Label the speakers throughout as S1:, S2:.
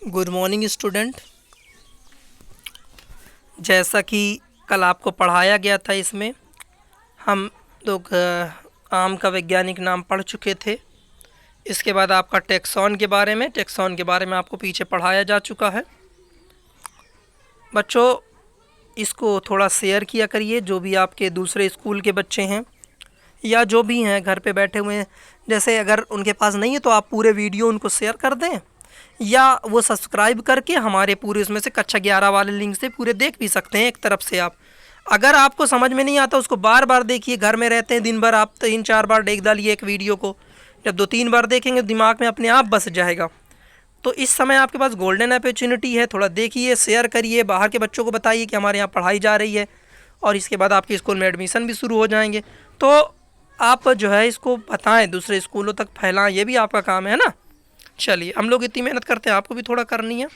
S1: Good morning student. जैसा कि कल आपको पढ़ाया गया था, इसमें हम लोग आम का वैज्ञानिक नाम पढ़ चुके थे। इसके बाद आपका टैक्सॉन के बारे में आपको पीछे पढ़ाया जा चुका है। बच्चों, इसको थोड़ा शेयर किया करिए, जो भी आपके दूसरे स्कूल के बच्चे हैं या जो भी हैं घर पे बैठे हुए हैं। जैसे अगर उनके पास नहीं है तो आप पूरे वीडियो उनको शेयर कर दें, या वो सब्सक्राइब करके हमारे पूरे उसमें से कक्षा 11 वाले लिंक से पूरे देख भी सकते हैं। एक तरफ से आप, अगर आपको समझ में नहीं आता उसको बार बार देखिए। घर में रहते हैं दिन भर, आप 3-4 बार देख डालिए एक वीडियो को। जब 2-3 बार देखेंगे दिमाग में अपने आप बस जाएगा। तो इस समय आपके पास गोल्डन अपॉर्चुनिटी है, थोड़ा देखिए, शेयर करिए, बाहर के बच्चों को बताइए कि हमारे यहाँ पढ़ाई जा रही है। और इसके बाद आपके स्कूल में एडमिशन भी शुरू हो जाएंगे, तो आप जो है इसको बताएं, दूसरे स्कूलों तक फैलाएं, ये भी आपका काम है ना। चलिए, हम लोग इतनी मेहनत करते हैं, आपको भी थोड़ा करनी है।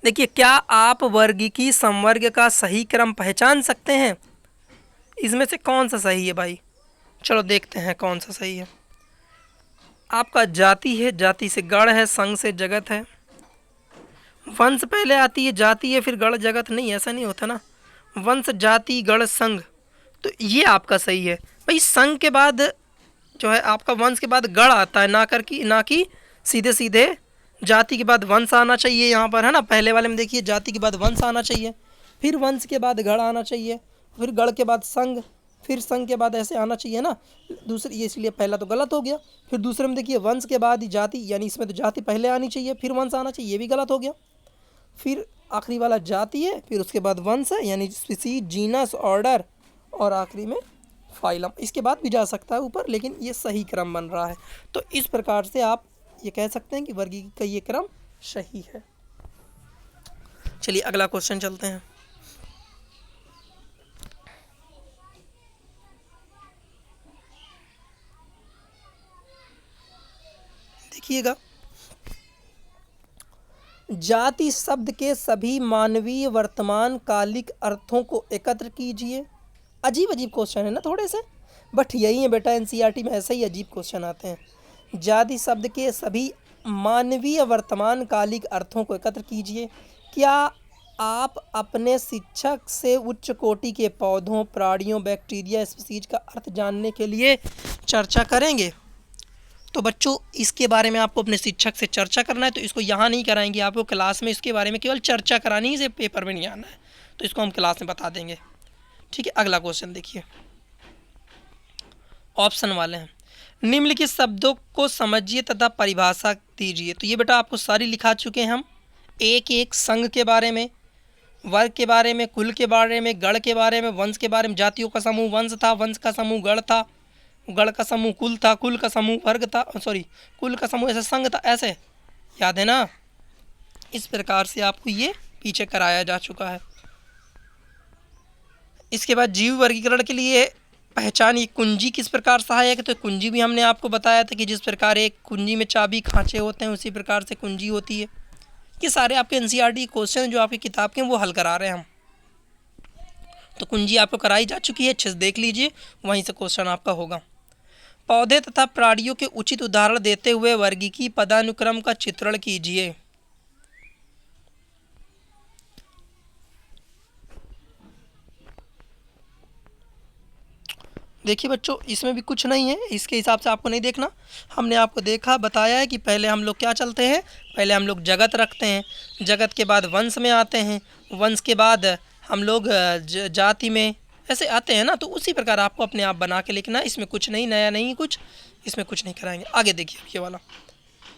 S1: देखिए, क्या आप वर्गीकी समवर्ग का सही क्रम पहचान सकते हैं? इसमें से कौन सा सही है भाई? चलो देखते हैं कौन सा सही है। आपका जाति है, जाति से गण है, संघ से जगत है। वंश पहले आती है, जाति है, फिर गण जगत नहीं, ऐसा नहीं होता ना। वंश, जाति, गण, संघ, तो ये आपका सही है भाई। संघ के बाद जो है आपका वंश के बाद गण आता है, ना कि सीधे सीधे जाति के बाद वंश आना चाहिए यहाँ पर, है ना। पहले वाले में देखिए जाति के बाद वंश आना चाहिए, फिर वंश के बाद गण आना चाहिए, फिर गण के बाद संघ, फिर संघ के बाद ऐसे आना चाहिए ना। दूसरे ये इसलिए पहला तो गलत हो गया। फिर दूसरे में देखिए वंश के बाद ही जाति, यानी इसमें तो जाति पहले आनी चाहिए, फिर वंश आना चाहिए, ये भी गलत हो गया। फिर आखिरी वाला जाति है, फिर उसके बाद वंश है, यानी स्पीसीज, जीनस, ऑर्डर, और आखिरी में फाइलम। इसके बाद भी जा सकता है ऊपर, लेकिन ये सही क्रम बन रहा है। तो इस प्रकार से आप ये कह सकते हैं कि वर्गीकरण का ये क्रम सही है। चलिए अगला क्वेश्चन चलते हैं। देखिएगा, जाति शब्द के सभी मानवीय वर्तमान कालिक अर्थों को एकत्र कीजिए। अजीब अजीब क्वेश्चन है ना थोड़े से, बट यही है बेटा, एनसीईआरटी में ऐसे ही अजीब क्वेश्चन आते हैं। जाति शब्द के सभी मानवीय वर्तमान कालिक अर्थों को एकत्र कीजिए। क्या आप अपने शिक्षक से उच्च कोटि के पौधों, प्राणियों, बैक्टीरिया, स्पीसीज का अर्थ जानने के लिए चर्चा करेंगे? तो बच्चों, इसके बारे में आपको अपने शिक्षक से चर्चा करना है, तो इसको यहाँ नहीं कराएंगे, आपको क्लास में इसके बारे में केवल चर्चा करानी है, इसे पेपर में नहीं आना है। तो इसको हम क्लास में बता देंगे, ठीक है। अगला क्वेश्चन देखिए, ऑप्शन वाले हैं। निम्नलिखित शब्दों को समझिए तथा परिभाषा दीजिए। तो ये बेटा आपको सारी लिखा चुके हैं हम, एक एक। संघ के बारे में, वर्ग के बारे में, कुल के बारे में, गण के बारे में, वंश के बारे में। जातियों का समूह वंश था, वंश का समूह गण था, गण का समूह कुल था, कुल का समूह वर्ग था, सॉरी कुल का समूह ऐसे संघ था, ऐसे याद है ना। इस प्रकार से आपको ये पीछे कराया जा चुका है। इसके बाद जीव वर्गीकरण के लिए पहचान, ये कुंजी किस प्रकार सहायक है? तो कुंजी भी हमने आपको बताया था कि जिस प्रकार एक कुंजी में चाबी खांचे होते हैं, उसी प्रकार से कुंजी होती है। ये सारे आपके एनसीईआरटी क्वेश्चन जो आपकी किताब के हैं वो हल करा रहे हैं हम। तो कुंजी आपको कराई जा चुकी है, अच्छे से देख लीजिए, वहीं से क्वेश्चन आपका होगा। पौधे तथा प्राणियों के उचित उदाहरण देते हुए वर्गीकी पदानुक्रम का चित्रण कीजिए। देखिए बच्चों, इसमें भी कुछ नहीं है, इसके हिसाब से आपको नहीं देखना। हमने आपको देखा बताया है कि पहले हम लोग क्या चलते हैं, पहले हम लोग जगत रखते हैं, जगत के बाद वंश में आते हैं, वंश के बाद हम लोग जाति में ऐसे आते हैं ना। तो उसी प्रकार आपको अपने आप बना के लिखना है, इसमें कुछ नहीं नया, नहीं कुछ इसमें कुछ नहीं कराएंगे। आगे देखिए ये वाला,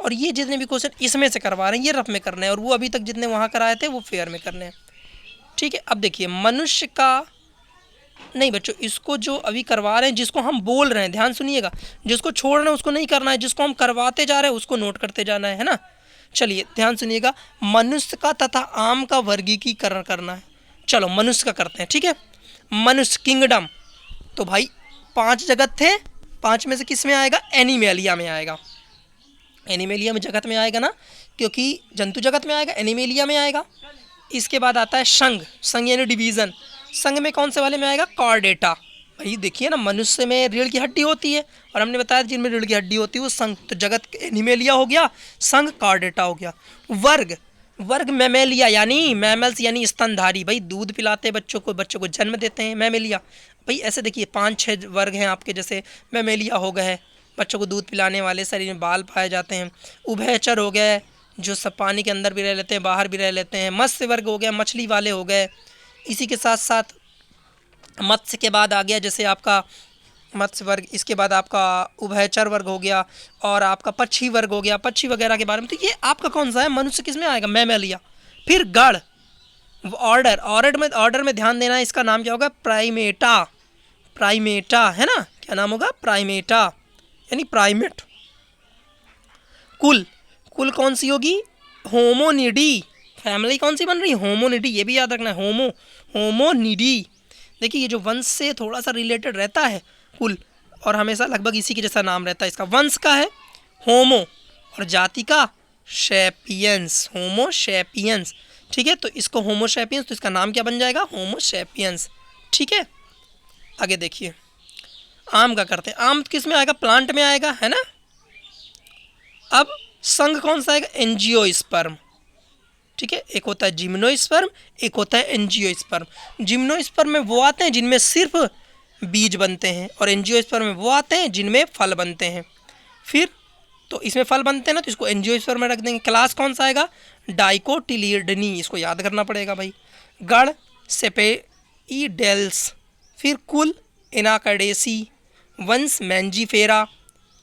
S1: और ये जितने भी क्वेश्चन इसमें से करवा रहे हैं ये रफ में करने हैं, और वो अभी तक जितने वहाँ कराए थे वो फेयर में करने हैं, ठीक है। अब देखिए, मनुष्य का नहीं बच्चों, इसको जो अभी करवा रहे हैं, जिसको हम बोल रहे हैं, ध्यान सुनिएगा, जिसको छोड़ रहे हैं उसको नहीं करना है, जिसको हम करवाते जा रहे हैं उसको नोट करते जाना है ना। चलिए ध्यान सुनिएगा, मनुष्य का तथा आम का वर्गीकरण करना है। चलो मनुष्य का करते हैं, ठीक है। मनुष्य किंगडम, तो भाई 5 जगत थे, 5 में से किस में आएगा? एनिमेलिया में आएगा। एनिमेलिया में जगत में आएगा ना, क्योंकि जंतु जगत में आएगा, एनिमेलिया में आएगा। इसके बाद आता है संघ, संघ यानी डिवीज़न, संघ में कौन से वाले में आएगा? कॉर्डेटा, भाई देखिए ना, मनुष्य में रीढ़ की हड्डी होती है, और हमने बताया जिनमें रीढ़ की हड्डी होती है वो संघ, तो जगत एनिमेलिया हो गया, संघ कार्डेटा हो गया। वर्ग, वर्ग मैमेलिया यानी मैमल्स यानी स्तनधारी, भाई दूध पिलाते हैं बच्चों को जन्म देते हैं मैमेलिया। भाई ऐसे देखिए 5-6 वर्ग हैं आपके, जैसे मैमेलिया हो गए बच्चों को दूध पिलाने वाले, शरीर में बाल पाए जाते हैं। उभयचर हो गए जो सब पानी के अंदर भी रह लेते हैं बाहर भी रह लेते हैं। मत्स्य वर्ग हो गया, मछली वाले हो गए। इसी के साथ साथ मत्स्य के बाद आ गया जैसे आपका मत्स्य वर्ग, इसके बाद आपका उभयचर वर्ग हो गया, और आपका पक्षी वर्ग हो गया, पक्षी वगैरह के बारे में। तो ये आपका कौन सा है, मनुष्य किस में आएगा, मैमेलिया। फिर गण, ऑर्डर में ध्यान देना है, इसका नाम क्या होगा, प्राइमेटा, प्राइमेटा है ना, क्या नाम होगा, प्राइमेटा यानी प्राइमेट। कुल, कुल कौन सी होगी, होमोनिडी। फैमिली कौन सी बन रही है, होमोनिडी, ये भी याद रखना है, होमोनिडी। देखिए ये जो वंश से थोड़ा सा रिलेटेड रहता है कुल, और हमेशा लगभग इसी के जैसा नाम रहता है। इसका वंश का है होमो, और जाति का शैपियंस, होमो शैपियंस। ठीक है, तो इसको होमो शैपियंस, तो इसका नाम क्या बन जाएगा, होमो शैपियंस। ठीक है, आगे देखिए आम का करते हैं। आम किस में आएगा, प्लांट में आएगा, है ना। अब संघ कौन सा आएगा, एंजियोस्पर्म। ठीक है, एक होता है जिम्नोस्पर्म, एक होता है एंजियोस्पर्म। जिम्नोस्पर्म में वो आते हैं जिनमें सिर्फ बीज बनते हैं, और एंजियोस्पर्म में वो आते हैं जिनमें फल बनते हैं। फिर तो इसमें फल बनते हैं ना, तो इसको एंजियोस्पर्म में रख देंगे। क्लास कौन सा आएगा, डाइकोटिलिडनी, इसको याद करना पड़ेगा भाई। गण सेपेइडेल्स, फिर कुल एनाकार्डेसी, वंश मैंजीफेरा,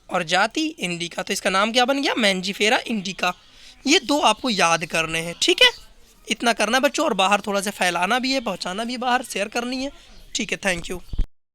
S1: और जाति इंडिका। तो इसका नाम क्या बन गया, मैंजीफेरा इंडिका। ये 2 आपको याद करने हैं। ठीक है, इतना करना बच्चों, और बाहर थोड़ा सा फैलाना भी है, पहुंचाना भी है बाहर, शेयर करनी है। ठीक है, थैंक यू।